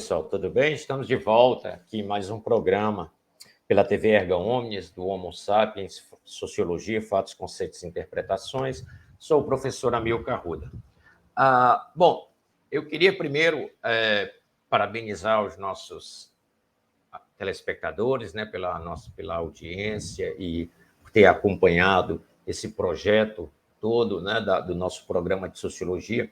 pessoal, tudo bem? Estamos de volta aqui em mais um programa pela TV Erga Omnes, do Homo Sapiens, Sociologia, Fatos, Conceitos e Interpretações. Sou o professor Amilcar Arruda. Bom, eu queria primeiro parabenizar os nossos telespectadores, né, pela audiência e por ter acompanhado esse projeto todo, né, do nosso programa de Sociologia.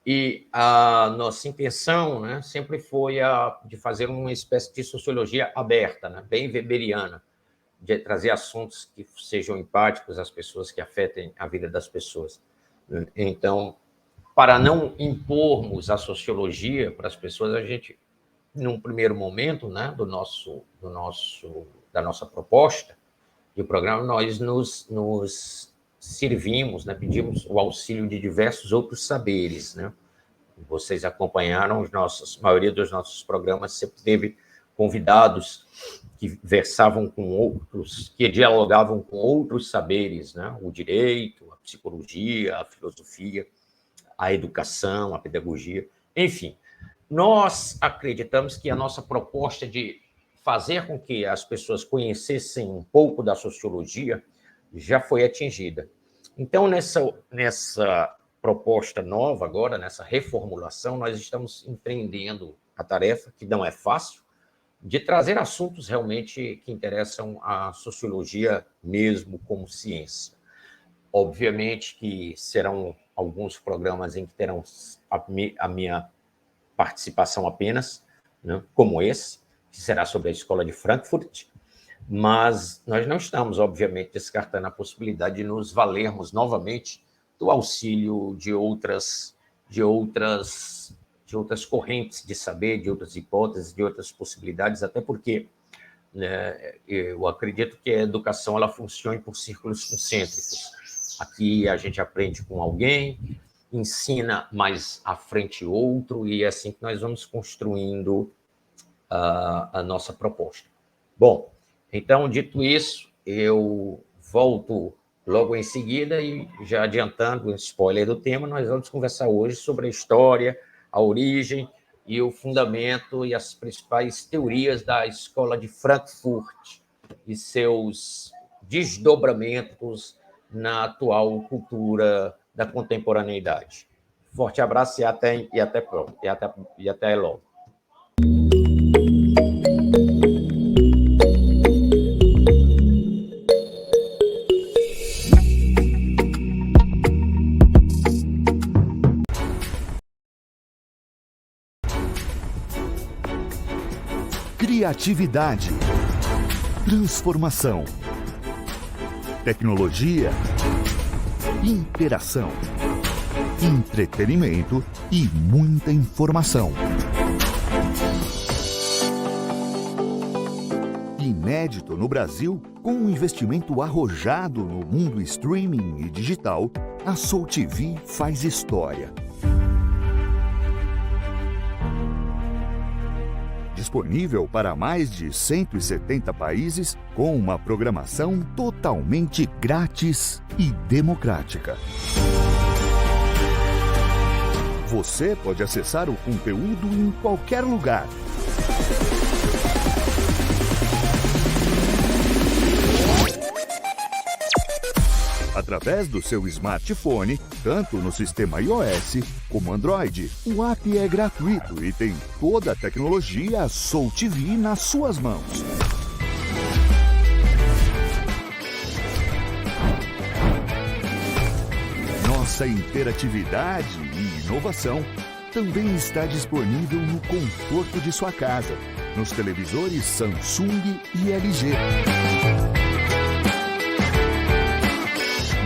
E a nossa intenção, né, sempre foi a de fazer uma espécie de sociologia aberta, né, bem weberiana, de trazer assuntos que sejam empáticos às pessoas, que afetem a vida das pessoas. Então, para não impormos a sociologia para as pessoas, a gente, num primeiro momento, né, da nossa proposta de programa, nós nos servimos, né, pedimos o auxílio de diversos outros saberes, né? Vocês acompanharam a maioria dos nossos programas, sempre teve convidados que versavam com outros, que dialogavam com outros saberes, né? O direito, a psicologia, a filosofia, a educação, a pedagogia, enfim. Nós acreditamos que a nossa proposta de fazer com que as pessoas conhecessem um pouco da sociologia já foi atingida. Então, nessa proposta nova agora, nessa reformulação, nós estamos empreendendo a tarefa, que não é fácil, de trazer assuntos realmente que interessam à sociologia mesmo como ciência. Obviamente que serão alguns programas em que terão a minha participação apenas, né, como esse, que será sobre a Escola de Frankfurt, mas nós não estamos, obviamente, descartando a possibilidade de nos valermos novamente do auxílio de outras correntes de saber, de outras hipóteses, de outras possibilidades, até porque, né, eu acredito que a educação ela funcione por círculos concêntricos. Aqui a gente aprende com alguém, ensina mais à frente outro, e é assim que nós vamos construindo a nossa proposta. Bom, então, dito isso, eu volto logo em seguida e, já adiantando um spoiler do tema, nós vamos conversar hoje sobre a história, a origem e o fundamento e as principais teorias da Escola de Frankfurt e seus desdobramentos na atual cultura da contemporaneidade. Forte abraço e até logo. Criatividade, transformação, tecnologia, interação, entretenimento e muita informação. Inédito no Brasil, com um investimento arrojado no mundo streaming e digital, a Soul TV faz história. Disponível para mais de 170 países, com uma programação totalmente grátis e democrática. Você pode acessar o conteúdo em qualquer lugar. Através do seu smartphone, tanto no sistema iOS como Android. O app é gratuito e tem toda a tecnologia Soul TV nas suas mãos. Nossa interatividade e inovação também está disponível no conforto de sua casa, nos televisores Samsung e LG.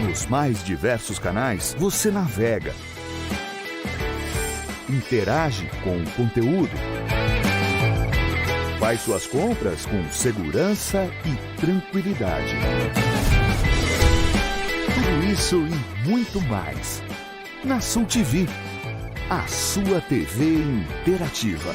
Nos mais diversos canais, você navega, interage com o conteúdo, faz suas compras com segurança e tranquilidade. Tudo isso e muito mais. Na Soul TV, a sua TV interativa.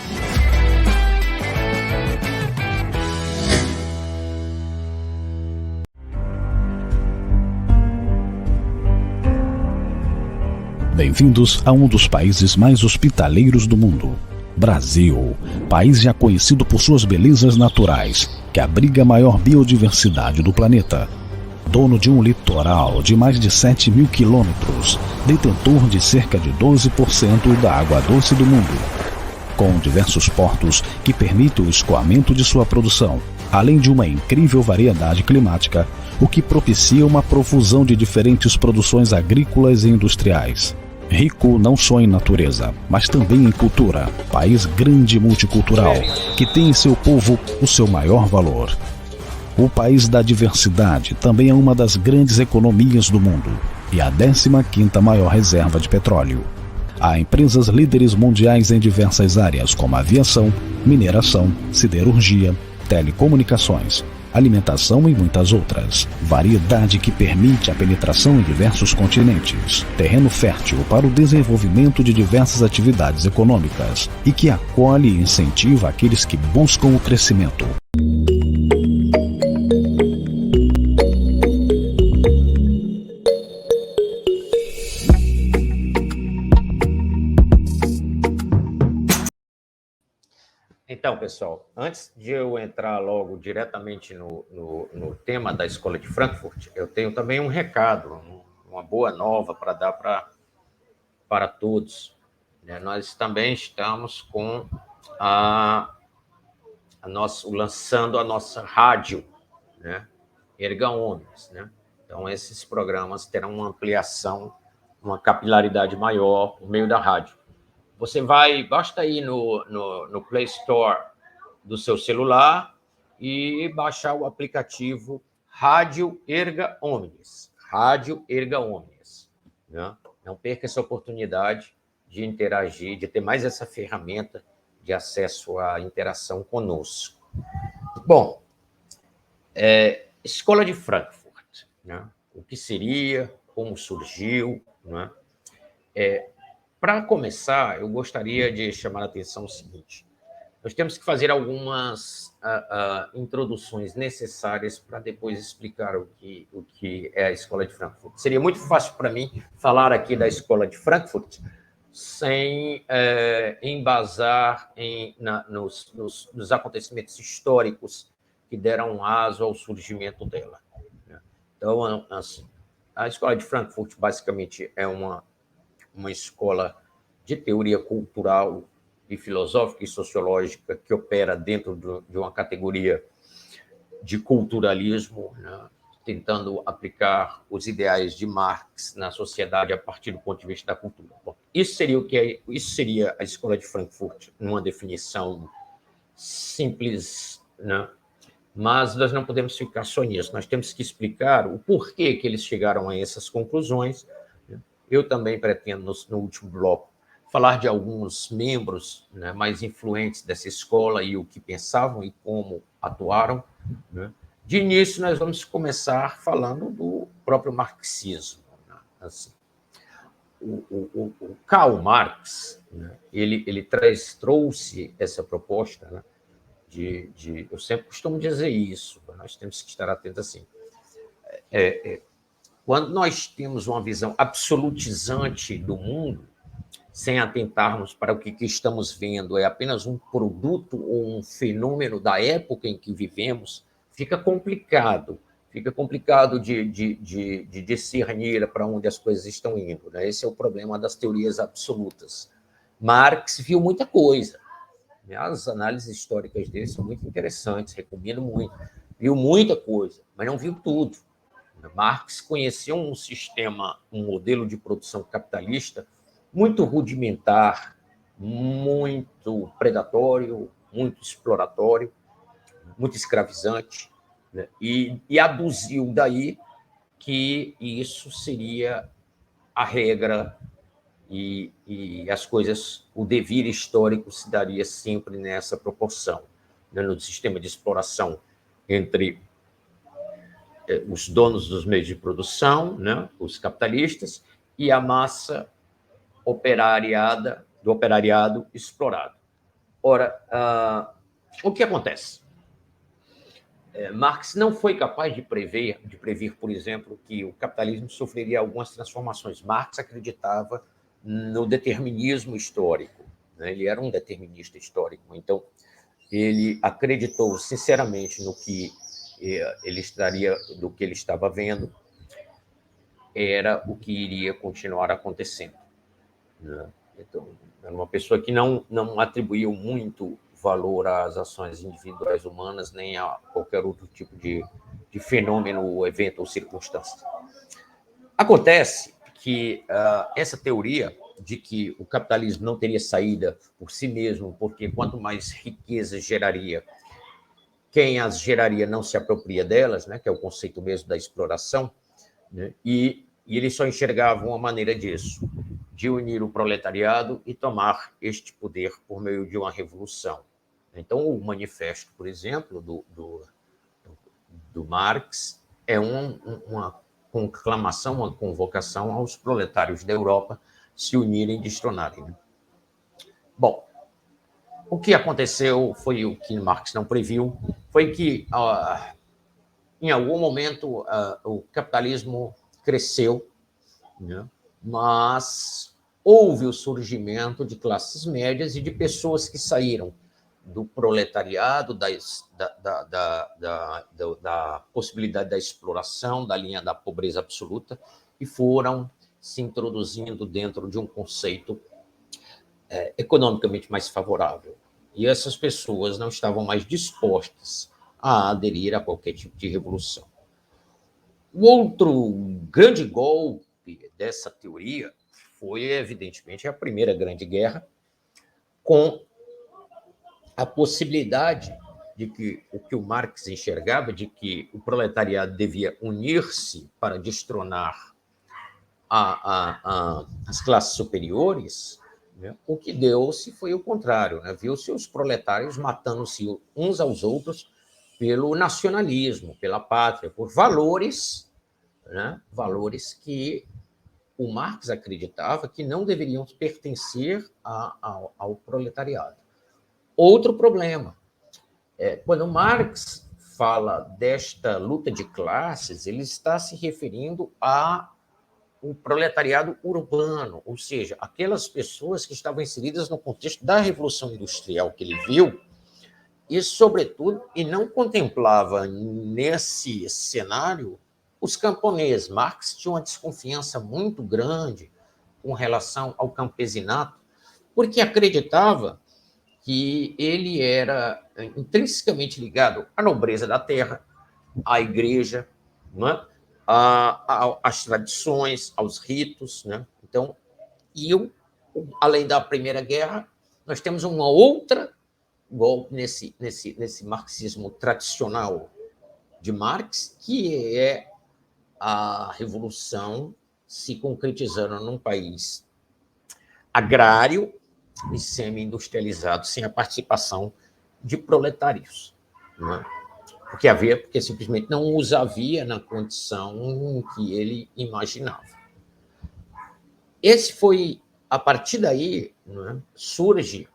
Bem-vindos a um dos países mais hospitaleiros do mundo. Brasil, país já conhecido por suas belezas naturais, que abriga a maior biodiversidade do planeta. Dono de um litoral de mais de 7.000 quilômetros, detentor de cerca de 12% da água doce do mundo. Com diversos portos que permitem o escoamento de sua produção, além de uma incrível variedade climática, o que propicia uma profusão de diferentes produções agrícolas e industriais. Rico não só em natureza, mas também em cultura. País grande e multicultural, que tem em seu povo o seu maior valor. O país da diversidade também é uma das grandes economias do mundo e a 15ª maior reserva de petróleo. Há empresas líderes mundiais em diversas áreas como aviação, mineração, siderurgia, telecomunicações, alimentação e muitas outras. Variedade que permite a penetração em diversos continentes. Terreno fértil para o desenvolvimento de diversas atividades econômicas e que acolhe e incentiva aqueles que buscam o crescimento. Então, pessoal, antes de eu entrar logo diretamente no tema da Escola de Frankfurt, eu tenho também um recado, uma boa nova para dar para todos. Nós também estamos com lançando a nossa rádio, né? Erga Omnes, né? Então, esses programas terão uma ampliação, uma capilaridade maior por meio da rádio. Basta ir no Play Store do seu celular e baixar o aplicativo Rádio Erga Omnes. Rádio Erga Omnes, né? Não perca essa oportunidade de interagir, de ter mais essa ferramenta de acesso à interação conosco. Bom, Escola de Frankfurt, né? O que seria, como surgiu, né? Para começar, eu gostaria de chamar a atenção o seguinte: nós temos que fazer algumas introduções necessárias para depois explicar o que é a Escola de Frankfurt. Seria muito fácil para mim falar aqui da Escola de Frankfurt sem embasar nos acontecimentos históricos que deram aso ao surgimento dela. Então, assim, a Escola de Frankfurt, basicamente, é uma escola de teoria cultural e filosófica e sociológica que opera dentro de uma categoria de culturalismo, né, tentando aplicar os ideais de Marx na sociedade a partir do ponto de vista da cultura. Bom, isso seria a Escola de Frankfurt, numa definição simples, né? Mas nós não podemos ficar só nisso, nós temos que explicar o porquê que eles chegaram a essas conclusões. Eu também pretendo, no último bloco, falar de alguns membros, né, mais influentes dessa escola e o que pensavam e como atuaram, né? De início, nós vamos começar falando do próprio marxismo, né? Assim, o Karl Marx, né, ele trouxe essa proposta, né, eu sempre costumo dizer isso, nós temos que estar atentos assim. Quando nós temos uma visão absolutizante do mundo, sem atentarmos para o que estamos vendo, é apenas um produto ou um fenômeno da época em que vivemos, fica complicado de discernir para onde as coisas estão indo, né? Esse é o problema das teorias absolutas. Marx viu muita coisa, né? As análises históricas dele são muito interessantes, recomendo muito. Viu muita coisa, mas não viu tudo. Marx conhecia um modelo de produção capitalista muito rudimentar, muito predatório, muito exploratório, muito escravizante, né? E aduziu daí que isso seria a regra e as coisas, o devir histórico se daria sempre nessa proporção, né? No sistema de exploração entre os donos dos meios de produção, né, os capitalistas, e a massa do operariado explorado. Ora, o que acontece? Marx não foi capaz de prever, por exemplo, que o capitalismo sofreria algumas transformações. Marx acreditava no determinismo histórico, né? Ele era um determinista histórico. Então, ele acreditou sinceramente no que ele estaria, do que ele estava vendo, era o que iria continuar acontecendo, né? Então, era uma pessoa que não atribuiu muito valor às ações individuais humanas, nem a qualquer outro tipo de fenômeno, evento ou circunstância. Acontece que essa teoria de que o capitalismo não teria saída por si mesmo, porque quanto mais riqueza geraria, quem as geraria não se apropria delas, né, que é o conceito mesmo da exploração, né, e eles só enxergavam uma maneira disso, de unir o proletariado e tomar este poder por meio de uma revolução. Então, o manifesto, por exemplo, do Marx é uma conclamação, uma convocação aos proletários da Europa se unirem e destronarem, né? Bom, o que aconteceu foi o que Marx não previu, foi que, em algum momento, o capitalismo cresceu, né? Mas houve o surgimento de classes médias e de pessoas que saíram do proletariado, da possibilidade da exploração, da linha da pobreza absoluta, e foram se introduzindo dentro de um conceito economicamente mais favorável. E essas pessoas não estavam mais dispostas a aderir a qualquer tipo de revolução. O outro grande golpe dessa teoria foi, evidentemente, a Primeira Grande Guerra, com a possibilidade de que o Marx enxergava, de que o proletariado devia unir-se para destronar as classes superiores, né? O que deu-se foi o contrário, né? Viu-se os proletários matando-se uns aos outros pelo nacionalismo, pela pátria, por valores, né? Valores que o Marx acreditava que não deveriam pertencer ao proletariado. Outro problema, quando Marx fala desta luta de classes, ele está se referindo ao proletariado urbano, ou seja, aquelas pessoas que estavam inseridas no contexto da Revolução Industrial que ele viu, e, sobretudo, e não contemplava nesse cenário os camponeses. Marx tinha uma desconfiança muito grande com relação ao campesinato, porque acreditava que ele era intrinsecamente ligado à nobreza da terra, à igreja, não é? Às tradições, aos ritos, né? Então, além da Primeira Guerra, nós temos uma outra golpe nesse marxismo tradicional de Marx, que é a revolução se concretizando num país agrário e semi-industrializado, sem a participação de proletários, não é? Porque simplesmente não os havia na condição que ele imaginava. A partir daí, não é, surge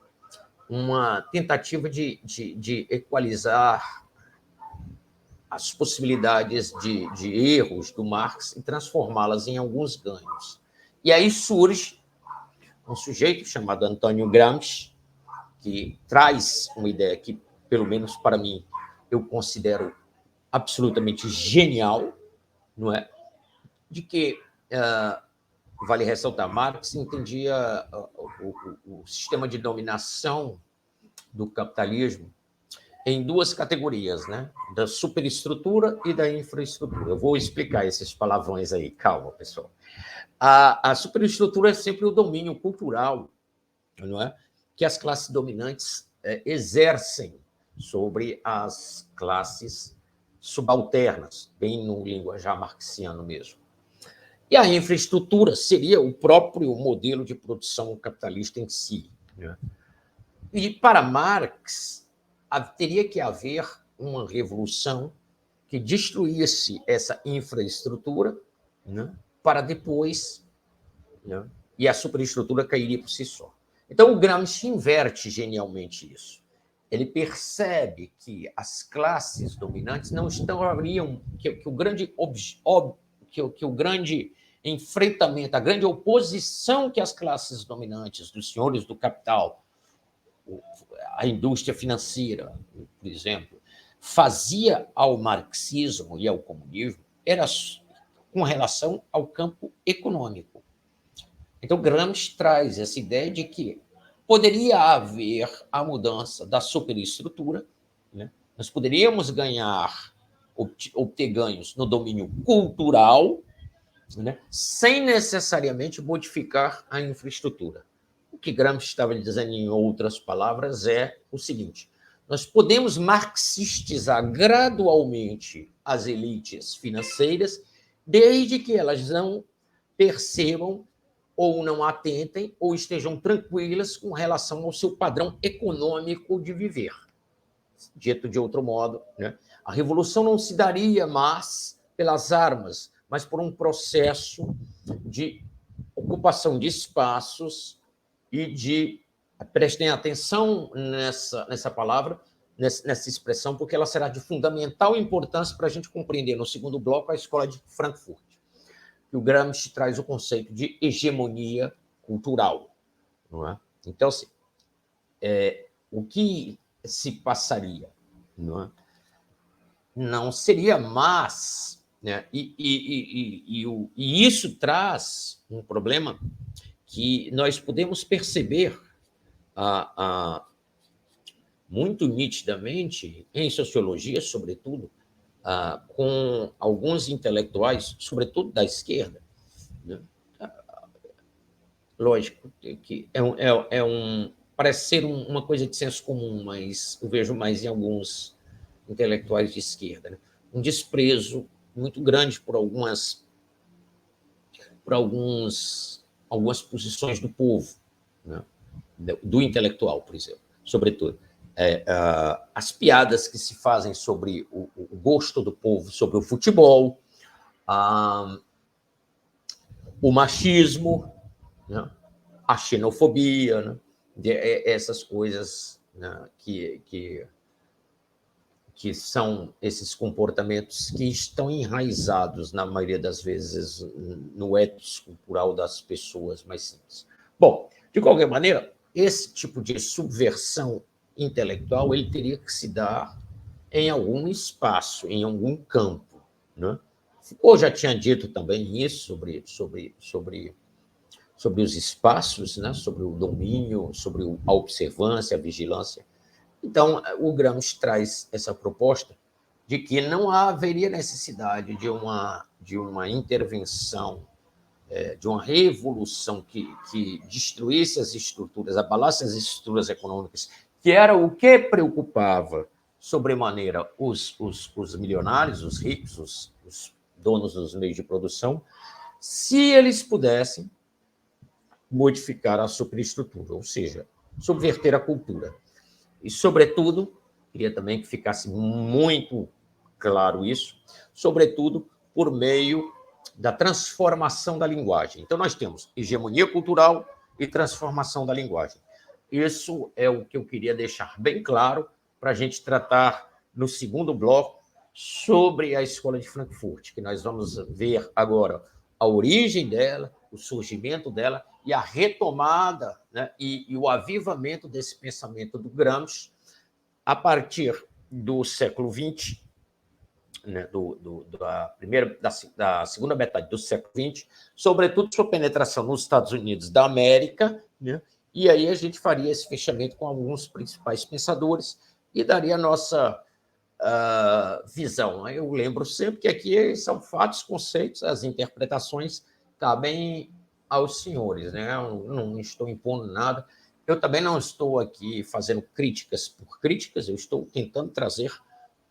uma tentativa de equalizar as possibilidades de erros do Marx e transformá-las em alguns ganhos. E aí surge um sujeito chamado Antônio Gramsci, que traz uma ideia que, pelo menos para mim, eu considero absolutamente genial, não é? De que, vale ressaltar, Marx entendia o sistema de dominação do capitalismo em duas categorias, né? Da superestrutura e da infraestrutura. Eu vou explicar esses palavrões aí, calma, pessoal. A superestrutura é sempre o domínio cultural, não é? Que as classes dominantes exercem sobre as classes subalternas, bem no linguajar marxiano mesmo. E a infraestrutura seria o próprio modelo de produção capitalista em si, né? E para Marx, teria que haver uma revolução que destruísse essa infraestrutura, né, para depois, né, e a superestrutura cairia por si só. Então, o Gramsci inverte genialmente isso. Ele percebe que as classes dominantes não estariam, que o grande enfrentamento, a grande oposição que as classes dominantes, dos senhores do capital, a indústria financeira, por exemplo, fazia ao marxismo e ao comunismo era com relação ao campo econômico. Então, Gramsci traz essa ideia de que poderia haver a mudança da superestrutura, né? Nós poderíamos obter ganhos no domínio cultural, né? Sem necessariamente modificar a infraestrutura. O que Gramsci estava dizendo, em outras palavras, é o seguinte: nós podemos marxistizar gradualmente as elites financeiras, desde que elas não percebam ou não atentem ou estejam tranquilas com relação ao seu padrão econômico de viver. Dito de outro modo, né? A revolução não se daria mais pelas armas, mas por um processo de ocupação de espaços e de... Prestem atenção nessa palavra, nessa expressão, porque ela será de fundamental importância para a gente compreender, no segundo bloco, a escola de Frankfurt. Que o Gramsci traz o conceito de hegemonia cultural. Não é? Então, assim, o que se passaria? Não é? Não seria mais... Né? E isso traz um problema que nós podemos perceber muito nitidamente em sociologia, sobretudo, com alguns intelectuais, sobretudo da esquerda, né? Lógico que parece ser uma coisa de senso comum, mas eu vejo mais em alguns intelectuais de esquerda, né? Um desprezo muito grande por algumas posições do povo, né? Do intelectual, por exemplo, sobretudo. As piadas que se fazem sobre o gosto do povo sobre o futebol, o machismo, né? A xenofobia, né? Essas coisas, né? que são esses comportamentos que estão enraizados, na maioria das vezes, no ethos cultural das pessoas mais simples. Bom, de qualquer maneira, esse tipo de subversão intelectual ele teria que se dar em algum espaço, em algum campo, né? Ou já tinha dito também isso sobre os espaços, né? Sobre o domínio, sobre a observância, a vigilância. Então, o Gramsci traz essa proposta de que não haveria necessidade de uma intervenção, de uma revolução que destruísse as estruturas, abalasse as estruturas econômicas, que era o que preocupava sobremaneira os milionários, os ricos, os donos dos meios de produção, se eles pudessem modificar a superestrutura, ou seja, subverter a cultura. E, sobretudo, queria também que ficasse muito claro isso, sobretudo por meio da transformação da linguagem. Então, nós temos hegemonia cultural e transformação da linguagem. Isso é o que eu queria deixar bem claro para a gente tratar no segundo bloco sobre a Escola de Frankfurt, que nós vamos ver agora a origem dela, o surgimento dela e a retomada, né, e o avivamento desse pensamento do Gramsci a partir do século XX, né, da segunda metade do século XX, sobretudo sua penetração nos Estados Unidos da América, né, e aí a gente faria esse fechamento com alguns principais pensadores e daria a nossa visão. Eu lembro sempre que aqui são fatos, conceitos, as interpretações cabem aos senhores, né? Eu não estou impondo nada. Eu também não estou aqui fazendo críticas por críticas, eu estou tentando trazer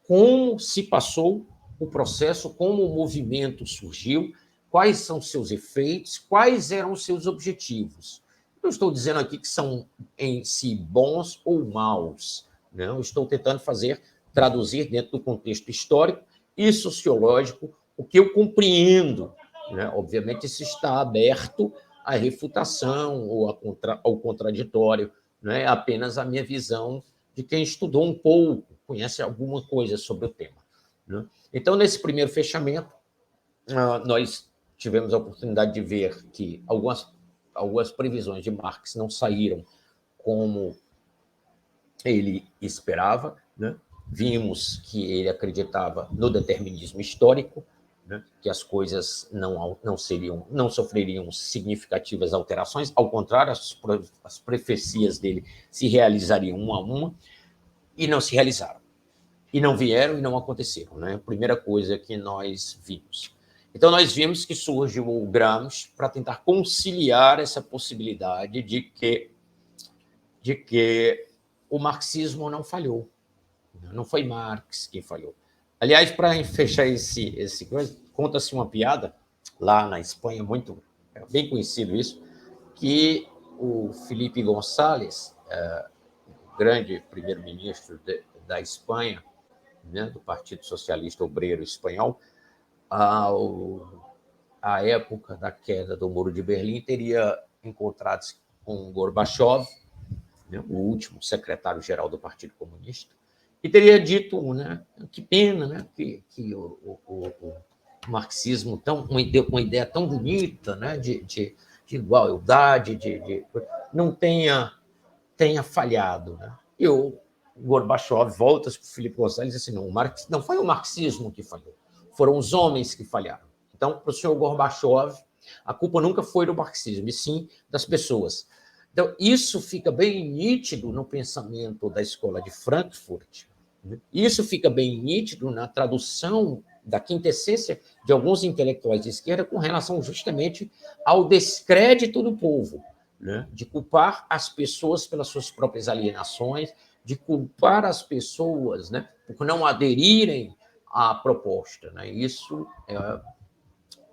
como se passou o processo, como o movimento surgiu, quais são seus efeitos, quais eram os seus objetivos. Não estou dizendo aqui que são em si bons ou maus, né? Eu estou tentando traduzir dentro do contexto histórico e sociológico o que eu compreendo, né? Obviamente, isso está aberto à refutação ou ao contraditório, não é apenas a minha visão de quem estudou um pouco, conhece alguma coisa sobre o tema, né? Então, nesse primeiro fechamento, nós tivemos a oportunidade de ver que algumas previsões de Marx não saíram como ele esperava, né? Vimos que ele acreditava no determinismo histórico, né? Que as coisas não sofreriam significativas alterações, ao contrário, as profecias dele se realizariam uma a uma, e não se realizaram. E não vieram e não aconteceram, né? Primeira coisa que nós vimos. Então, nós vimos que surge o Gramsci para tentar conciliar essa possibilidade de que o marxismo não falhou. Não foi Marx que falhou. Aliás, para fechar esse coisa, conta-se uma piada lá na Espanha, bem conhecido isso, que o Felipe González, grande primeiro-ministro da Espanha, né, do Partido Socialista Obreiro Espanhol, à época da queda do Muro de Berlim, teria encontrado-se com Gorbachev, né, o último secretário-geral do Partido Comunista, e teria dito, né, que pena, né, que o marxismo, uma ideia tão bonita, né, de igualdade, não tenha falhado. Né? E o Gorbachev volta para o Felipe González e diz assim, não foi o marxismo que falhou, foram os homens que falharam. Então, para o senhor Gorbachev, a culpa nunca foi do marxismo, e sim das pessoas. Então, isso fica bem nítido no pensamento da escola de Frankfurt, né? Isso fica bem nítido na tradução da quintessência de alguns intelectuais de esquerda com relação justamente ao descrédito do povo, né? De culpar as pessoas pelas suas próprias alienações, de culpar as pessoas, né, por não aderirem à proposta. Né? Isso,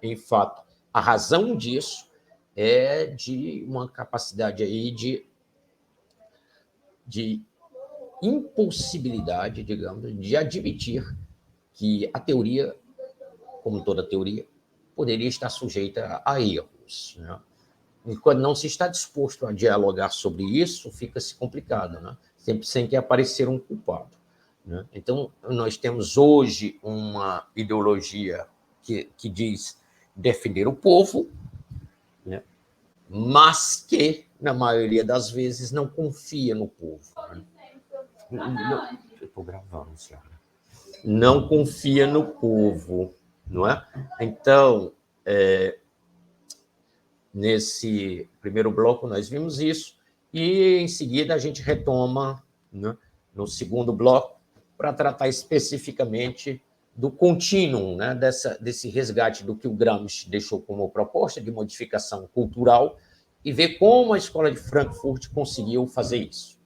em fato, a razão disso é de uma capacidade aí de impossibilidade, digamos, de admitir que a teoria, como toda teoria, poderia estar sujeita a erros. Né? E quando não se está disposto a dialogar sobre isso, fica-se complicado, né? Sempre sem que aparecer um culpado. Né? Então, nós temos hoje uma ideologia que diz defender o povo, né? Mas que, na maioria das vezes, não confia no povo. Né? Eu estou gravando, senhora. Não confia no povo, não é? Então, nesse primeiro bloco nós vimos isso, e em seguida a gente retoma, né, no segundo bloco para tratar especificamente do contínuo, né, desse resgate do que o Gramsci deixou como proposta de modificação cultural e ver como a Escola de Frankfurt conseguiu fazer isso.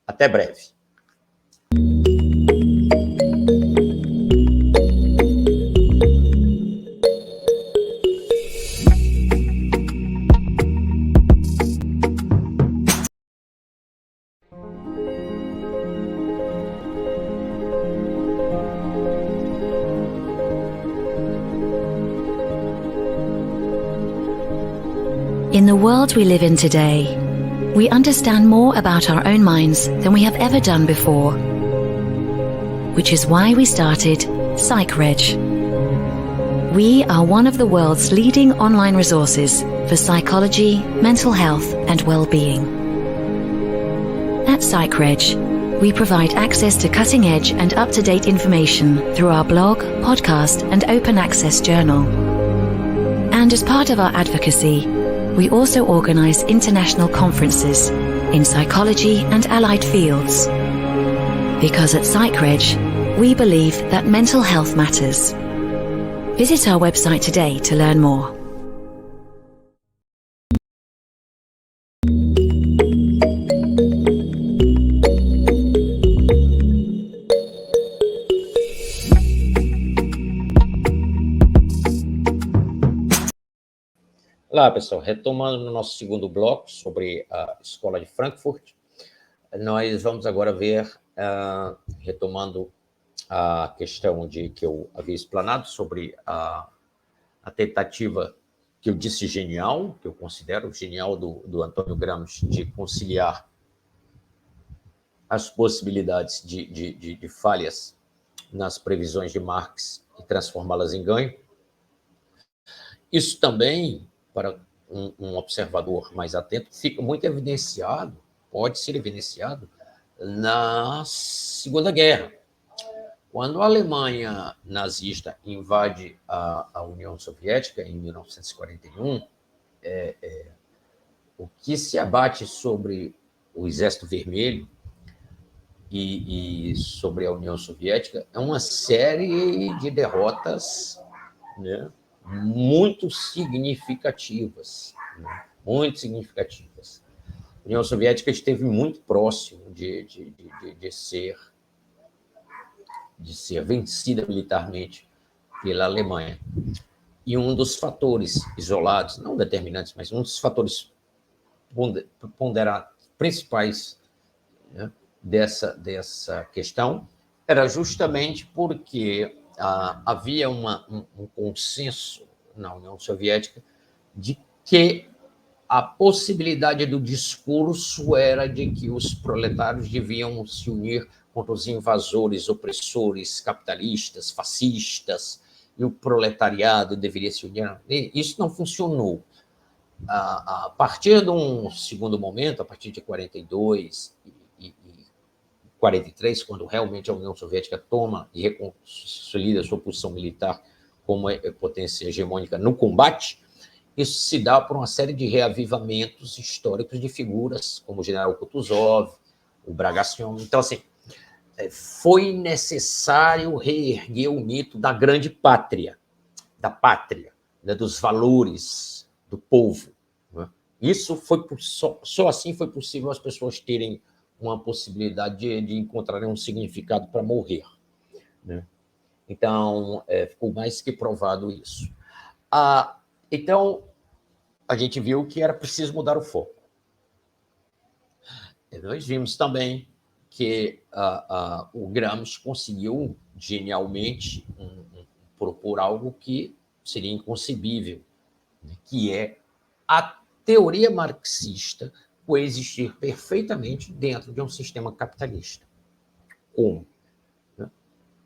Até breve. In the world we live in today, we understand more about our own minds than we have ever done before, which is why we started PsychReg. We are one of the world's leading online resources for psychology, mental health, and well-being. At PsychReg, we provide access to cutting-edge and up-to-date information through our blog, podcast, and open access journal. And as part of our advocacy, we also organize international conferences in psychology and allied fields. Because at PsychReg, we believe that mental health matters. Visit our website today to learn more. Olá, pessoal. Retomando no nosso segundo bloco sobre a Escola de Frankfurt, nós vamos agora ver, retomando a questão que eu havia explanado sobre a tentativa que eu disse genial, que eu considero genial do Antônio Gramsci, de conciliar as possibilidades de falhas nas previsões de Marx e transformá-las em ganho. Isso também, para um observador mais atento, fica muito evidenciado, pode ser evidenciado, na Segunda Guerra. Quando a Alemanha nazista invade a União Soviética, em 1941, o que se abate sobre o Exército Vermelho e sobre a União Soviética é uma série de derrotas, né, muito significativas. Né, muito significativas. A União Soviética esteve muito próximo de ser vencida militarmente pela Alemanha. E um dos fatores isolados, não determinantes, mas um dos fatores principais, né, dessa questão era justamente porque havia um consenso na União Soviética de que a possibilidade do discurso era de que os proletários deviam se unir contra os invasores, opressores, capitalistas, fascistas, e o proletariado deveria se unir. Isso não funcionou. A partir de um segundo momento, a partir de 42 e 43, quando realmente a União Soviética toma e consolida a sua posição militar como potência hegemônica no combate, isso se dá por uma série de reavivamentos históricos de figuras como o general Kutuzov, o Bagration. Então, assim, foi necessário reerguer o mito da grande pátria, da pátria, né, dos valores do povo. Né? Isso foi só assim foi possível as pessoas terem uma possibilidade de encontrarem um significado para morrer. Né? Então, ficou mais que provado isso. Então, a gente viu que era preciso mudar o foco. E nós vimos também que o Gramsci conseguiu, genialmente, propor algo que seria inconcebível, né, que é a teoria marxista coexistir perfeitamente dentro de um sistema capitalista. Como? Né?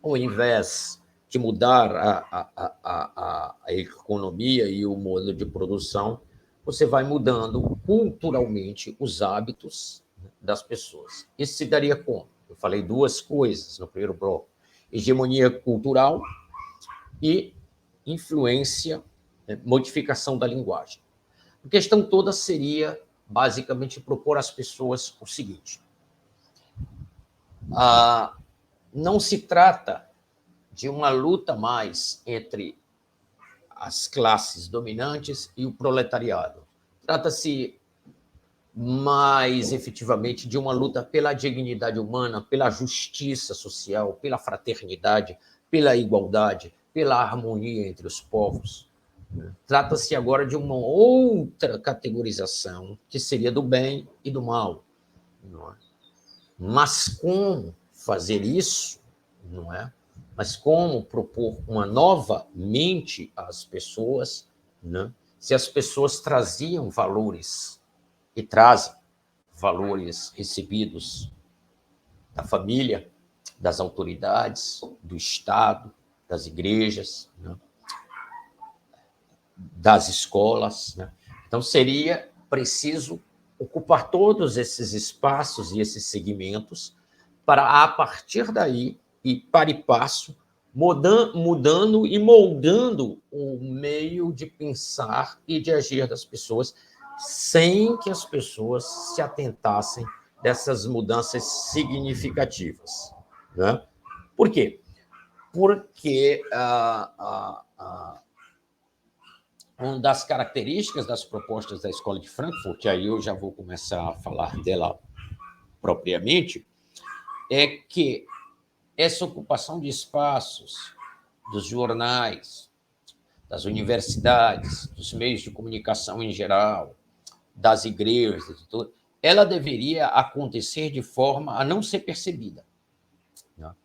Ao invés de mudar a economia e o modo de produção, você vai mudando culturalmente os hábitos das pessoas. Isso se daria como? Eu falei duas coisas no primeiro bloco: hegemonia cultural e influência, modificação da linguagem. A questão toda seria, basicamente, propor às pessoas o seguinte: não se trata de uma luta mais entre as classes dominantes e o proletariado. Trata-se mais efetivamente de uma luta pela dignidade humana, pela justiça social, pela fraternidade, pela igualdade, pela harmonia entre os povos. Trata-se agora de uma outra categorização, que seria do bem e do mal. Não é? Mas como fazer isso? Não é? Mas como propor uma nova mente às pessoas, né? Se as pessoas traziam valores, e trazem valores recebidos da família, das autoridades, do Estado, das igrejas, né? Das escolas. Né? Então, seria preciso ocupar todos esses espaços e esses segmentos para, a partir daí, e para e passo, mudando e moldando o meio de pensar e de agir das pessoas, sem que as pessoas se atentassem dessas mudanças significativas. Né? Por quê? Porque uma das características das propostas da Escola de Frankfurt, aí eu já vou começar a falar dela propriamente, é que essa ocupação de espaços dos jornais, das universidades, dos meios de comunicação em geral, das igrejas, ela deveria acontecer de forma a não ser percebida, né?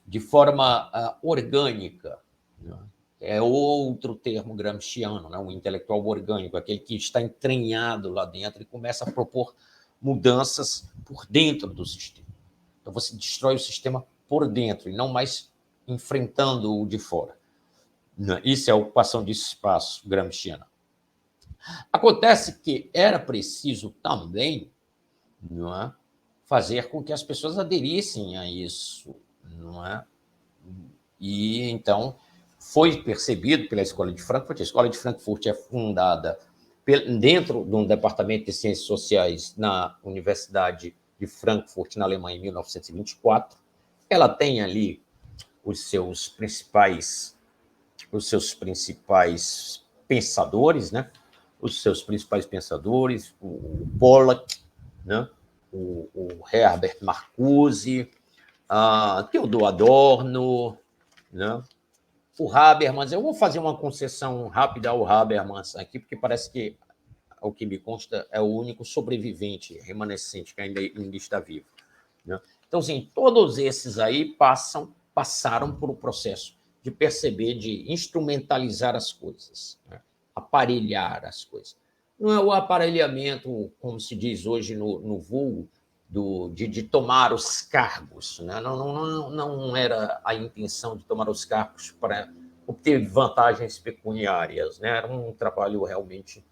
De forma orgânica. Né? É outro termo gramsciano, né? Um intelectual orgânico, aquele que está entranhado lá dentro e começa a propor mudanças por dentro do sistema. Então, você destrói o sistema por dentro e não mais enfrentando-o de fora. Isso é a ocupação de espaço gramsciana. Acontece que era preciso também, não é, fazer com que as pessoas aderissem a isso, não é? E, então, foi percebido pela Escola de Frankfurt. A Escola de Frankfurt é fundada dentro de um departamento de Ciências Sociais na Universidade de Frankfurt, na Alemanha, em 1924. Ela tem ali os seus principais pensadores, né? Os seus principais pensadores, o Pollack, né? o Herbert Marcuse, Theodor Adorno, né? O Habermas. Eu vou fazer uma concessão rápida ao Habermas aqui, porque parece que, ao que me consta, é o único sobrevivente, remanescente, que ainda está vivo, né? Então, assim, todos esses aí passaram por um processo de perceber, de instrumentalizar as coisas, né? Aparelhar as coisas. Não é o aparelhamento, como se diz hoje no vulgo, de tomar os cargos, né? Não era a intenção de tomar os cargos para obter vantagens pecuniárias, né? Era um trabalho realmente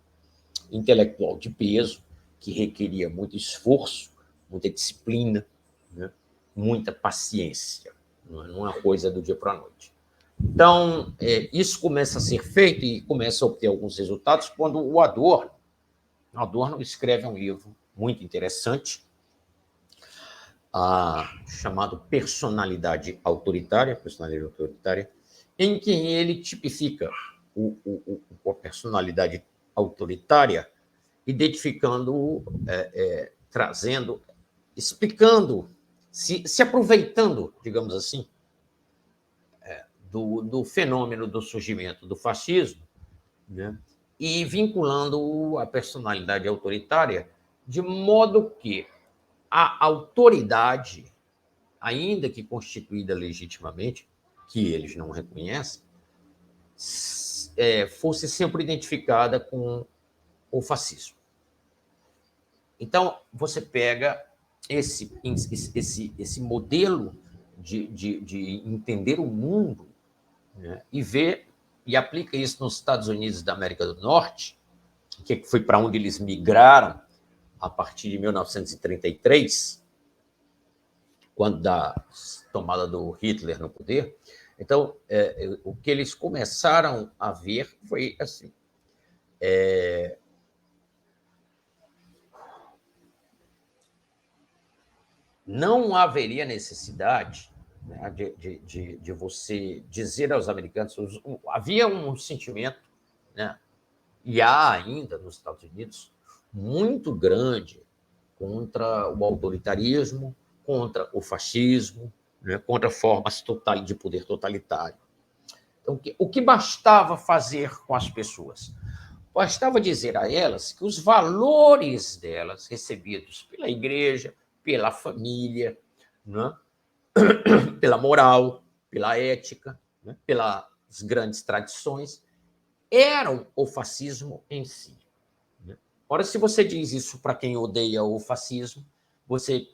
intelectual de peso, que requeria muito esforço, muita disciplina, né? Muita paciência. Não é uma coisa do dia para a noite. Então, isso começa a ser feito e começa a obter alguns resultados quando o Adorno escreve um livro muito interessante, chamado Personalidade Autoritária, em que ele tipifica a personalidade autoritária, identificando, trazendo, explicando, se aproveitando, digamos assim, do fenômeno do surgimento do fascismo, né? E vinculando a personalidade autoritária de modo que a autoridade, ainda que constituída legitimamente, que eles não reconhecem, fosse sempre identificada com o fascismo. Então, você pega esse modelo de entender o mundo, né, e vê e aplica isso nos Estados Unidos da América do Norte, que foi para onde eles migraram a partir de 1933, quando da tomada do Hitler no poder. Então, o que eles começaram a ver foi assim: não haveria necessidade, né, de você dizer aos americanos. Havia um sentimento, né, e há ainda nos Estados Unidos, muito grande contra o autoritarismo, contra o fascismo, né, contra formas de poder totalitário. Então, o que bastava fazer com as pessoas? Bastava dizer a elas que os valores delas, recebidos pela igreja, pela família, né, pela moral, pela ética, né, pelas grandes tradições, eram o fascismo em si. Ora, se você diz isso para quem odeia o fascismo, você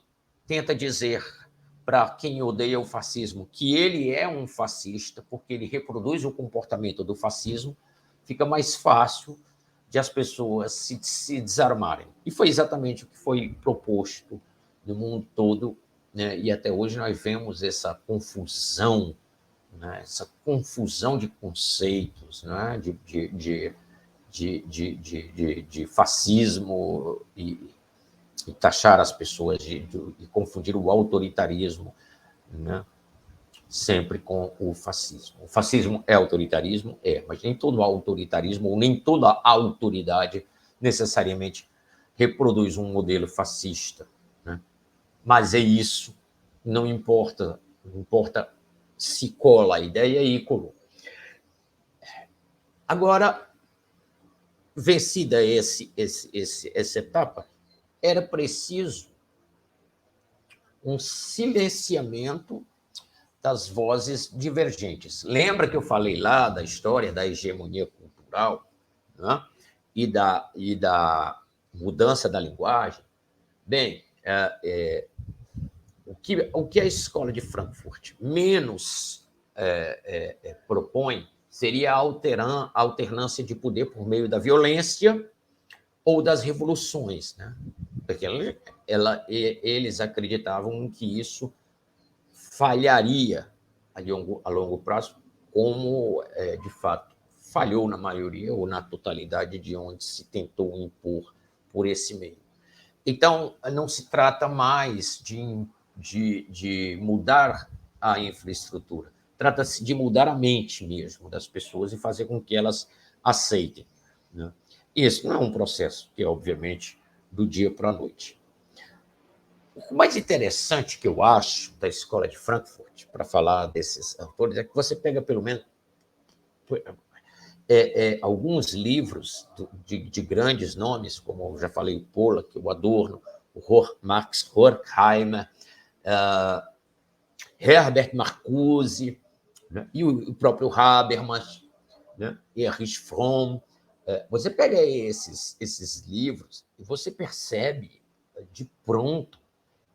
tenta dizer para quem odeia o fascismo que ele é um fascista, porque ele reproduz o comportamento do fascismo, fica mais fácil de as pessoas se desarmarem. E foi exatamente o que foi proposto no mundo todo, né? E até hoje nós vemos essa confusão, né? Essa confusão de conceitos, né? de fascismo e taxar as pessoas, de confundir o autoritarismo, né, sempre com o fascismo. O fascismo é autoritarismo? Mas nem todo autoritarismo ou nem toda autoridade necessariamente reproduz um modelo fascista, né? Mas é isso, não importa se cola a ideia e colou. Agora, vencida essa etapa, era preciso um silenciamento das vozes divergentes. Lembra que eu falei lá da história da hegemonia cultural, né? e da mudança da linguagem? Bem, o que a Escola de Frankfurt menos propõe seria a alternância de poder por meio da violência ou das revoluções, né? porque eles acreditavam que isso falharia a longo prazo, como, de fato, falhou na maioria ou na totalidade de onde se tentou impor por esse meio. Então, não se trata mais de mudar a infraestrutura, trata-se de mudar a mente mesmo das pessoas e fazer com que elas aceitem, né? Isso não é um processo que, obviamente, do dia para a noite. O mais interessante que eu acho da Escola de Frankfurt, para falar desses autores, é que você pega, pelo menos, alguns livros de grandes nomes, como eu já falei, o Pollack, o Adorno, o Max Horkheimer, Herbert Marcuse, né, e o próprio Habermas, né, Erich Fromm. Você pega esses livros e você percebe de pronto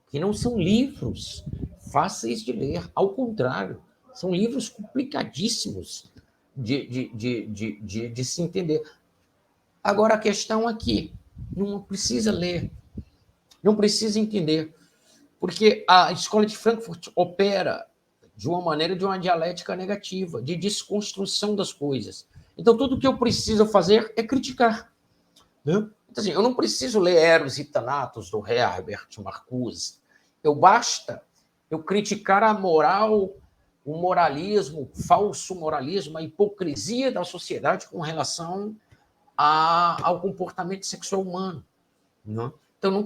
que não são livros fáceis de ler, ao contrário, são livros complicadíssimos de se entender. Agora, a questão aqui, não precisa ler, não precisa entender, porque a Escola de Frankfurt opera de uma maneira de uma dialética negativa, de desconstrução das coisas. Então, tudo que eu preciso fazer é criticar, né? Então, assim, eu não preciso ler Eros e Thanatos, do Herbert Marcuse. Basta eu criticar a moral, o moralismo, o falso moralismo, a hipocrisia da sociedade com relação ao comportamento sexual humano, né? Então, eu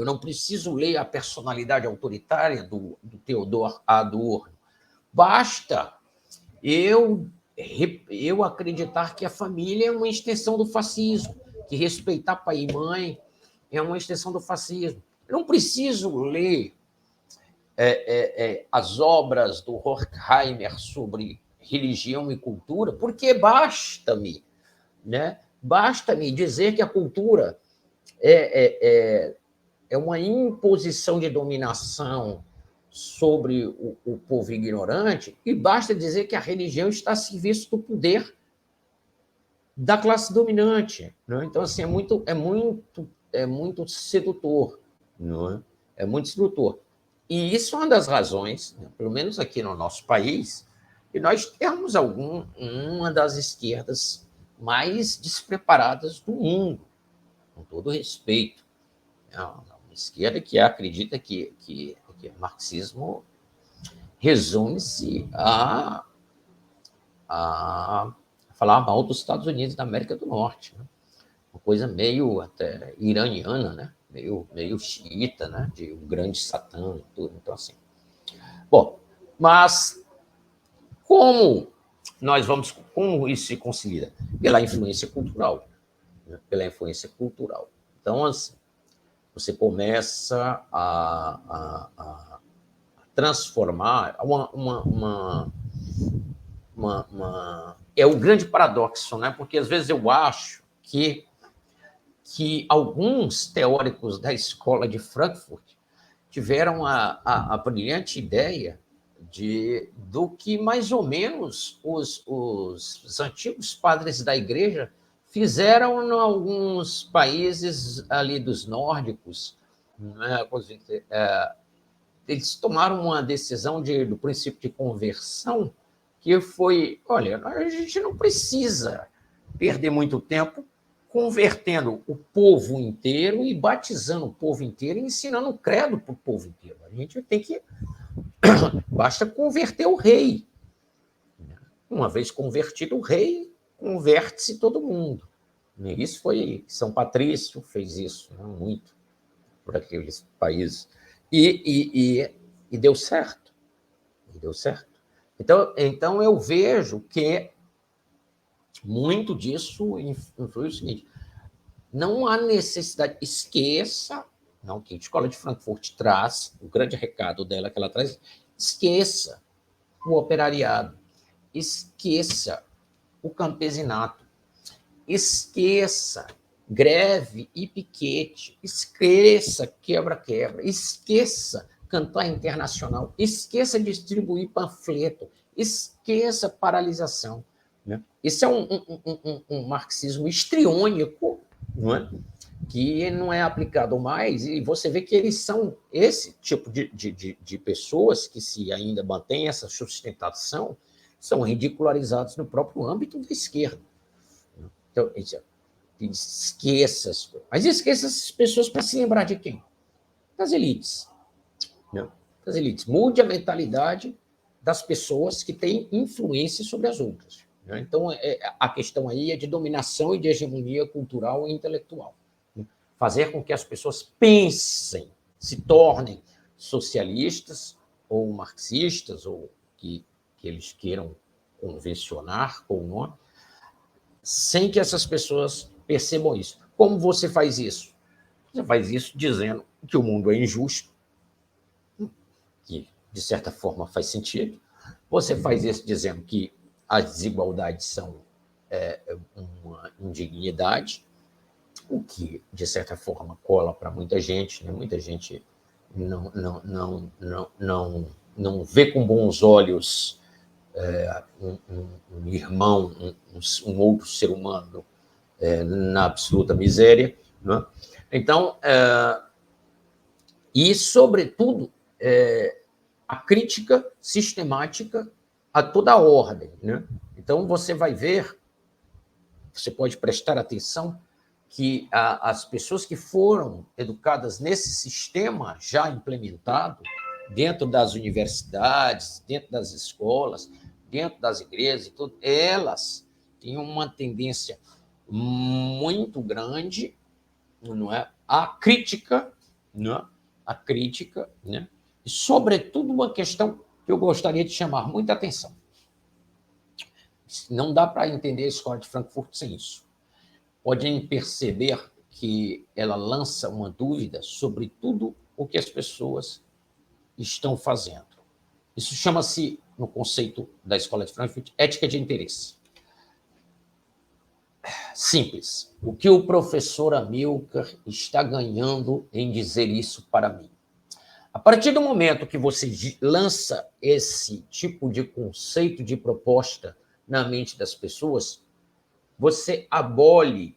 não preciso ler a personalidade autoritária do Theodor Adorno. Basta eu acreditar que a família é uma extensão do fascismo, que respeitar pai e mãe é uma extensão do fascismo. Eu não preciso ler as obras do Horkheimer sobre religião e cultura, porque basta-me, né? Basta-me dizer que a cultura é uma imposição de dominação sobre o povo ignorante, e basta dizer que a religião está a serviço do poder da classe dominante, né? Então, assim, é muito sedutor, não é? É muito sedutor. E isso é uma das razões, né, pelo menos aqui no nosso país, que nós temos uma das esquerdas mais despreparadas do mundo, com todo respeito. É uma esquerda que acredita que o marxismo resume-se a falar mal dos Estados Unidos da América do Norte, né? Uma coisa meio até iraniana, né? meio xiita, né? De um grande Satã e tudo. Então, assim. Bom, mas como isso se concilia? Pela influência cultural, né? Pela influência cultural. Então, assim, você começa a transformar é o grande paradoxo, né? Porque às vezes eu acho que alguns teóricos da Escola de Frankfurt tiveram a brilhante ideia do que mais ou menos os antigos padres da Igreja fizeram em alguns países ali dos nórdicos, né? Eles tomaram uma decisão do princípio de conversão, que foi, olha, a gente não precisa perder muito tempo convertendo o povo inteiro e batizando o povo inteiro e ensinando o credo para o povo inteiro. A gente tem que... Basta converter o rei. Uma vez convertido o rei, converte-se todo mundo. E isso foi... São Patrício fez isso, né, muito, por aqueles países. E deu certo. E deu certo. Então, eu vejo que muito disso influi o seguinte: não há necessidade, esqueça, não, que a Escola de Frankfurt traz, o grande recado dela que ela traz, esqueça o operariado, esqueça o campesinato, esqueça greve e piquete, esqueça quebra-quebra, esqueça cantar internacional, esqueça distribuir panfleto, esqueça paralisação, né? Esse é um marxismo histriônico, não é? que não é aplicado mais, e você vê que eles são esse tipo de pessoas que, se ainda mantêm essa sustentação, são ridicularizados no próprio âmbito da esquerda. Então, esqueça, mas esqueça essas pessoas para se lembrar de quem? Das elites. Né? Das elites. Mude a mentalidade das pessoas que têm influência sobre as outras. Né? Então, a questão aí é de dominação e de hegemonia cultural e intelectual. Né? Fazer com que as pessoas pensem, se tornem socialistas ou marxistas, ou que eles queiram convencionar com o nome, sem que essas pessoas percebam isso. Como você faz isso? Você faz isso dizendo que o mundo é injusto, que, de certa forma, faz sentido. Você faz isso dizendo que as desigualdades são uma indignidade, o que, de certa forma, cola para muita gente. Né? Muita gente não vê com bons olhos um irmão, um outro ser humano na absoluta miséria. Né? Então, e, sobretudo, a crítica sistemática a toda a ordem. Né? Então, você vai ver, você pode prestar atenção, que as pessoas que foram educadas nesse sistema já implementado, dentro das universidades, dentro das escolas, dentro das igrejas e tudo, elas têm uma tendência muito grande, não é, à crítica, não é? A crítica, né? E, sobretudo, uma questão que eu gostaria de chamar muita atenção. Não dá para entender a escola de Frankfurt sem isso. Podem perceber que ela lança uma dúvida sobre tudo o que as pessoas estão fazendo. Isso chama-se, no conceito da escola de Frankfurt, ética de interesse. Simples. O que o professor Amilcar está ganhando em dizer isso para mim? A partir do momento que você lança esse tipo de conceito, de proposta na mente das pessoas, você abole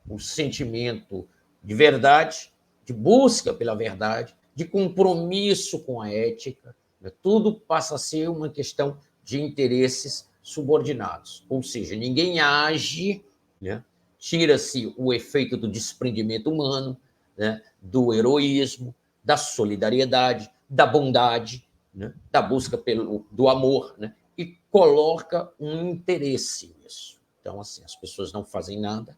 o sentimento de verdade, de busca pela verdade, de compromisso com a ética. Tudo passa a ser uma questão de interesses subordinados. Ou seja, ninguém age, né? Tira-se o efeito do desprendimento humano, né? Do heroísmo, da solidariedade, da bondade, né? Da busca do amor, né? E coloca um interesse nisso. Então, assim, as pessoas não fazem nada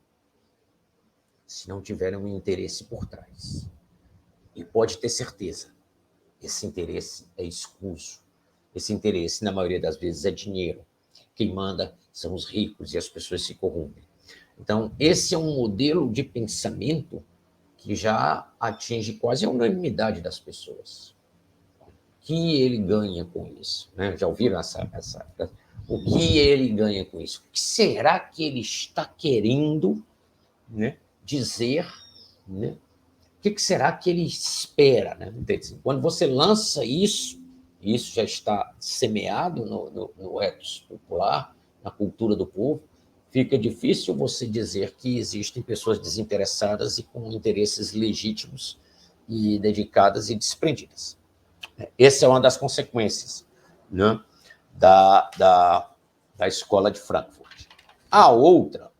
se não tiverem um interesse por trás. E pode ter certeza, esse interesse é escuso. Esse interesse, na maioria das vezes, é dinheiro. Quem manda são os ricos e as pessoas se corrompem. Então, esse é um modelo de pensamento que já atinge quase a unanimidade das pessoas. O que ele ganha com isso? Né? Já ouviram essa? O que ele ganha com isso? O que será que ele está querendo, né, dizer? Né? O que será que ele espera? Né? Quando você lança isso, e isso já está semeado no ethos popular, na cultura do povo, fica difícil você dizer que existem pessoas desinteressadas e com interesses legítimos e dedicadas e desprendidas. Essa é uma das consequências, né, da escola de Frankfurt. A outra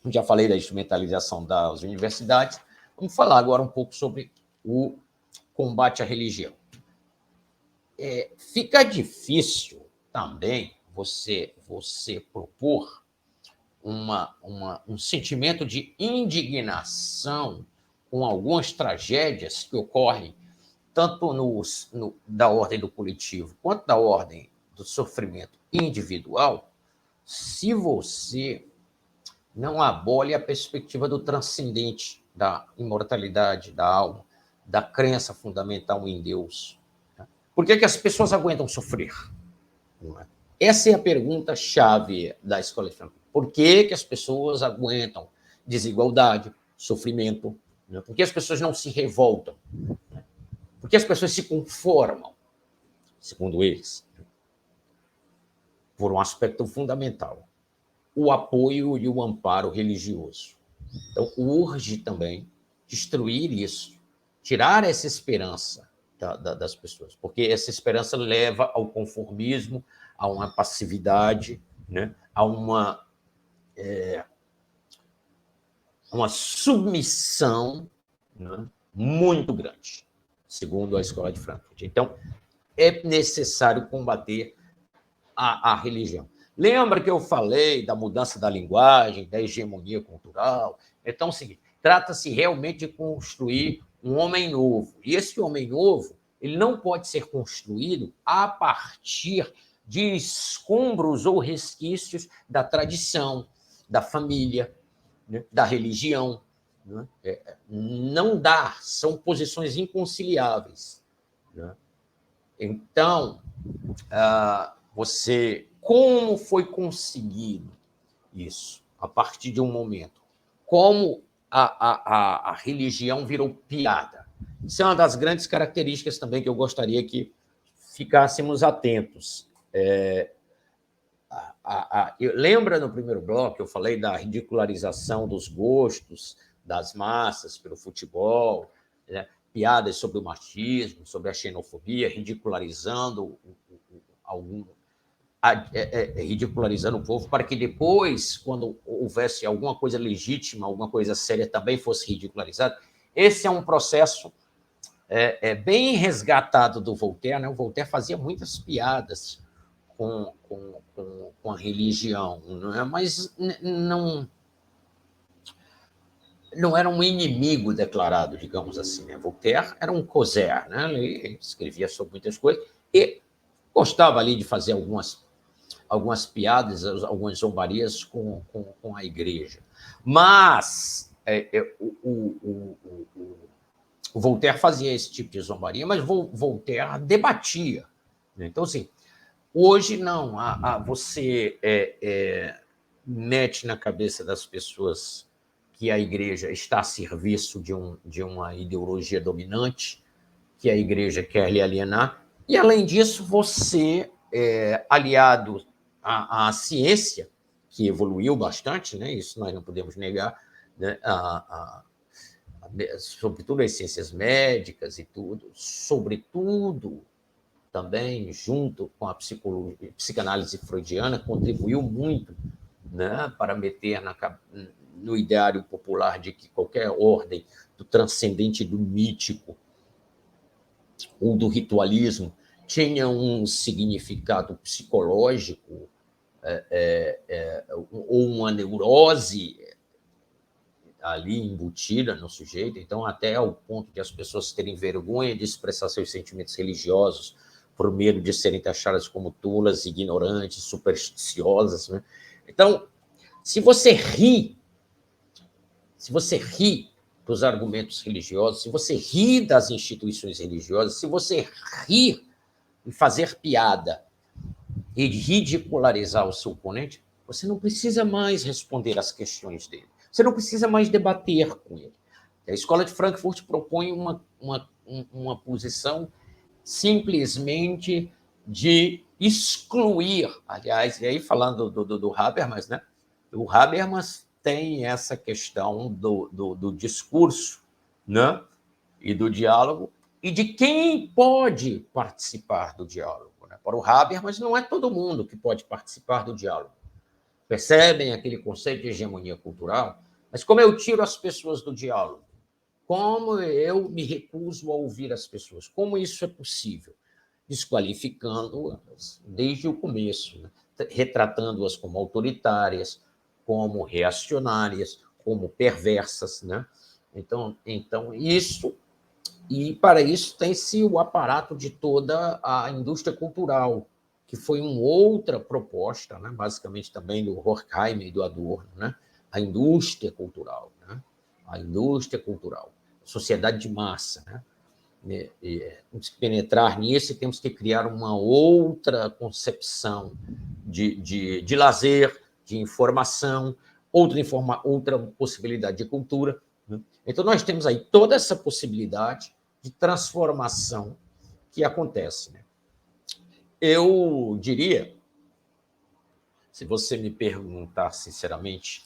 já falei da instrumentalização das universidades, vamos falar agora um pouco sobre o combate à religião. Fica difícil também você propor um sentimento de indignação com algumas tragédias que ocorrem tanto da ordem do coletivo quanto da ordem do sofrimento individual, se você não abole a perspectiva do transcendente, da imortalidade da alma, da crença fundamental em Deus. Por que as pessoas aguentam sofrer? Essa é a pergunta-chave da escola de Frankfurt. Por que as pessoas aguentam desigualdade, sofrimento? Por que as pessoas não se revoltam? Por que as pessoas se conformam, segundo eles? Por um aspecto fundamental. o apoio e o amparo religioso. Então, urge também destruir isso, tirar essa esperança das pessoas, porque essa esperança leva ao conformismo, a uma passividade, né? A uma submissão, né? Muito grande, segundo a Escola de Frankfurt. Então, é necessário combater a religião. Lembra que eu falei da mudança da linguagem, da hegemonia cultural? Então, é o seguinte, trata-se realmente de construir um homem novo. E esse homem novo, ele não pode ser construído a partir de escombros ou resquícios da tradição, da família, né, da religião. Né? Não dá, são posições inconciliáveis. Né? Então, como foi conseguido isso? A partir de um momento. Como a religião virou piada. Isso é uma das grandes características também que eu gostaria que ficássemos atentos. Lembra no primeiro bloco, eu falei da ridicularização dos gostos das massas pelo futebol, né? Piadas sobre o machismo, sobre a xenofobia, ridicularizando ridicularizando o povo, para que depois, quando houvesse alguma coisa legítima, alguma coisa séria, também fosse ridicularizado. Esse é um processo bem resgatado do Voltaire, né? O Voltaire fazia muitas piadas com a religião, não é? Mas não era um inimigo declarado, digamos assim. Né? Voltaire era um causaire, né? Ele escrevia sobre muitas coisas e gostava ali de fazer algumas piadas, algumas zombarias com a igreja. Mas o Voltaire fazia esse tipo de zombaria, mas Voltaire debatia. Né? Então, assim, hoje não. Você mete na cabeça das pessoas que a igreja está a serviço de uma ideologia dominante, que a igreja quer lhe alienar, e, além disso, você, aliado à ciência, que evoluiu bastante, né? Isso nós não podemos negar, né? Sobretudo as ciências médicas e tudo, sobretudo também, junto com a psicanálise freudiana, contribuiu muito, né, para meter no ideário popular de que qualquer ordem do transcendente, do mítico ou do ritualismo tinha um significado psicológico ou uma neurose ali embutida no sujeito, então até ao ponto de as pessoas terem vergonha de expressar seus sentimentos religiosos por medo de serem taxadas como tolas, ignorantes, supersticiosas. Né? Então, se você ri dos argumentos religiosos, se você ri das instituições religiosas, se você ri em fazer piada e ridicularizar o seu oponente, você não precisa mais responder às questões dele. Você não precisa mais debater com ele. A Escola de Frankfurt propõe uma posição simplesmente de excluir, aliás, e aí falando do Habermas, né? O Habermas tem essa questão do discurso, né? E do diálogo, e de quem pode participar do diálogo. Né? Para o Habermas, não é todo mundo que pode participar do diálogo. Percebem aquele conceito de hegemonia cultural? Mas como eu tiro as pessoas do diálogo? Como eu me recuso a ouvir as pessoas? Como isso é possível? Desqualificando-as desde o começo, né? Retratando-as como autoritárias, como reacionárias, como perversas. Né? Então, isso... E, para isso, tem-se o aparato de toda a indústria cultural, que foi uma outra proposta, né? Basicamente também do Horkheimer e do Adorno, né? A indústria cultural. Né? A indústria cultural. Sociedade de massa. Né? Temos que penetrar nisso e temos que criar uma outra concepção de lazer, de informação, outra possibilidade de cultura. Né? Então, nós temos aí toda essa possibilidade de transformação que acontece. Né? Eu diria, se você me perguntar sinceramente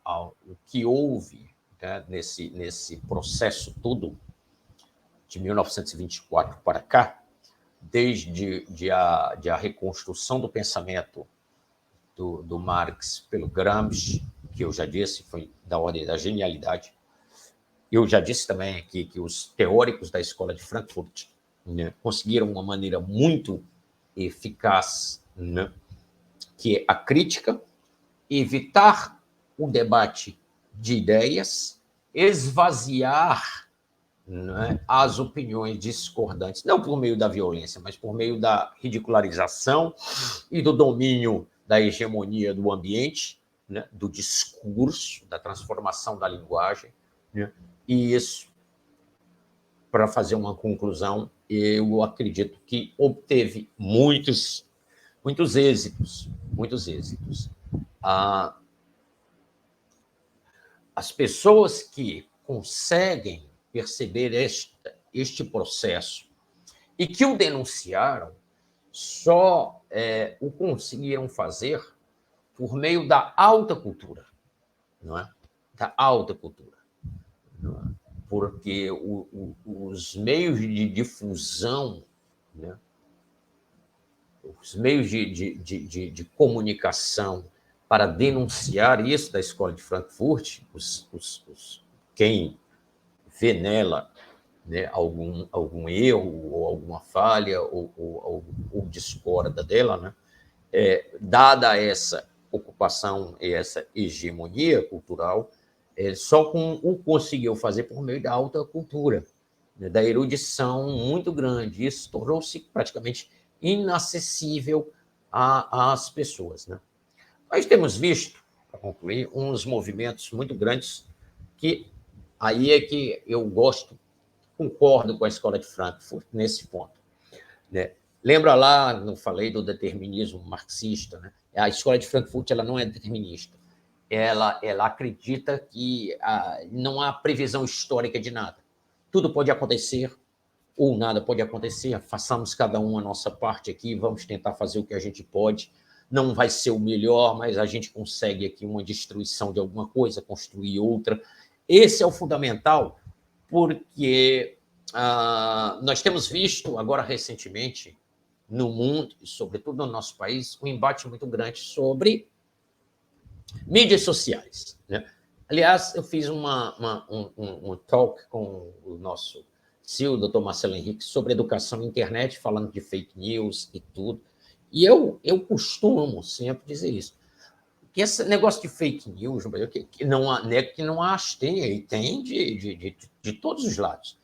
o que houve, né, nesse processo todo de 1924 para cá, desde a reconstrução do pensamento do Marx pelo Gramsci, que eu já disse, foi da ordem da genialidade. Eu já disse também aqui que os teóricos da Escola de Frankfurt, né, conseguiram uma maneira muito eficaz, né, que é a crítica, evitar o debate de ideias, esvaziar, né, as opiniões discordantes, não por meio da violência, mas por meio da ridicularização e do domínio da hegemonia do ambiente, né, do discurso, da transformação da linguagem, né, e isso, para fazer uma conclusão, eu acredito que obteve muitos êxitos, muitos êxitos. As pessoas que conseguem perceber este processo e que o denunciaram só o conseguiram fazer por meio da alta cultura, não é? Da alta cultura. Não é? Porque os meios de difusão, né? Os meios de comunicação para denunciar isso da Escola de Frankfurt, quem vê nela, né, algum erro ou alguma falha ou discorda dela, né, dada essa ocupação e essa hegemonia cultural, só o conseguiu fazer por meio da alta cultura, né, da erudição muito grande. Isso tornou-se praticamente inacessível às pessoas, né? Nós temos visto, para concluir, uns movimentos muito grandes que aí é que eu concordo com a Escola de Frankfurt nesse ponto, né? Lembra lá, não falei do determinismo marxista, né? A Escola de Frankfurt ela não é determinista. Ela acredita que não há previsão histórica de nada. Tudo pode acontecer ou nada pode acontecer. Façamos cada um a nossa parte aqui, vamos tentar fazer o que a gente pode. Não vai ser o melhor, mas a gente consegue aqui uma destruição de alguma coisa, construir outra. Esse é o fundamental, porque nós temos visto agora recentemente no mundo, e sobretudo no nosso país, um embate muito grande sobre mídias sociais, né? Aliás, eu fiz um talk com o nosso CEO, o doutor Marcelo Henrique, sobre educação na internet, falando de fake news e tudo. E eu costumo sempre dizer isso, que esse negócio de fake news, que não as tem, e tem de todos os lados.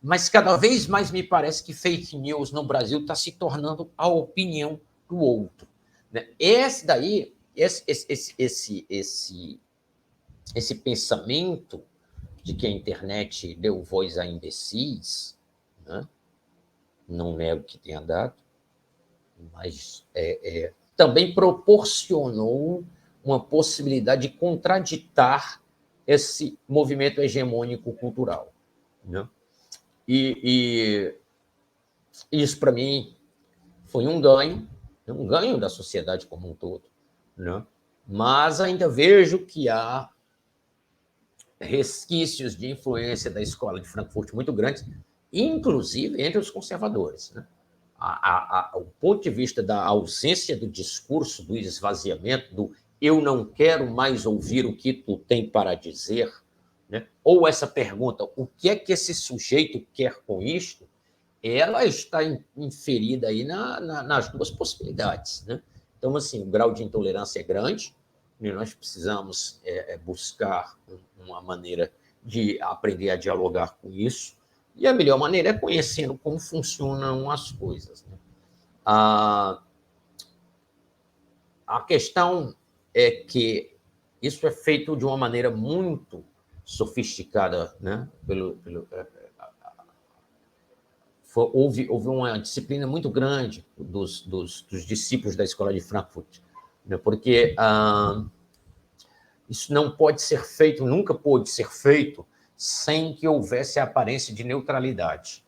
Mas cada vez mais me parece que fake news no Brasil está se tornando a opinião do outro, né? Esse pensamento de que a internet deu voz a imbecis, né? Não nego que tenha dado, mas também proporcionou uma possibilidade de contraditar esse movimento hegemônico cultural, né? E isso, para mim, foi um ganho da sociedade como um todo, né? Mas ainda vejo que há resquícios de influência da Escola de Frankfurt muito grandes, inclusive entre os conservadores, né? O ponto de vista da ausência do discurso, do esvaziamento, do eu não quero mais ouvir o que tu tem para dizer, né? Ou essa pergunta, o que é que esse sujeito quer com isto, ela está inferida aí nas duas possibilidades, né? Então, assim, o grau de intolerância é grande, e nós precisamos buscar uma maneira de aprender a dialogar com isso, e a melhor maneira é conhecendo como funcionam as coisas, né? A questão é que isso é feito de uma maneira muito sofisticada, né? Houve uma disciplina muito grande dos discípulos da Escola de Frankfurt, né? Porque isso não pode ser feito, nunca pôde ser feito, sem que houvesse a aparência de neutralidade,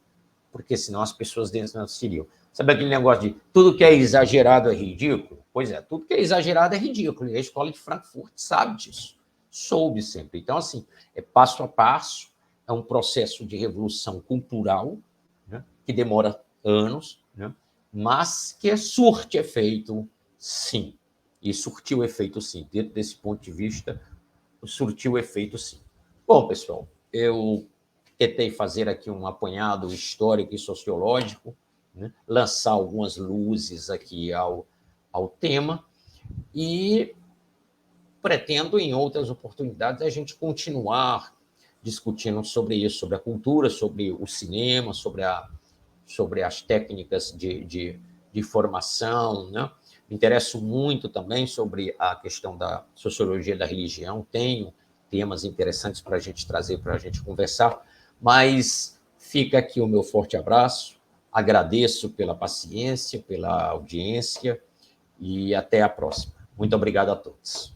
porque senão as pessoas dentro não seriam. Sabe aquele negócio de tudo que é exagerado é ridículo? Pois é, tudo que é exagerado é ridículo, e a escola de Frankfurt sabe disso, soube sempre. Então, assim, é passo a passo, é um processo de revolução cultural, né, que demora anos, né, mas que surte efeito, sim. E surtiu efeito, sim. Dentro desse ponto de vista, surtiu efeito, sim. Bom, pessoal, eu tentei fazer aqui um apanhado histórico e sociológico, né, lançar algumas luzes aqui ao tema, e pretendo, em outras oportunidades, a gente continuar discutindo sobre isso, sobre a cultura, sobre o cinema, sobre as técnicas de formação, né? Me interesso muito também sobre a questão da sociologia da religião, tenho temas interessantes para a gente trazer, para a gente conversar, mas fica aqui o meu forte abraço, agradeço pela paciência, pela audiência, e até a próxima. Muito obrigado a todos.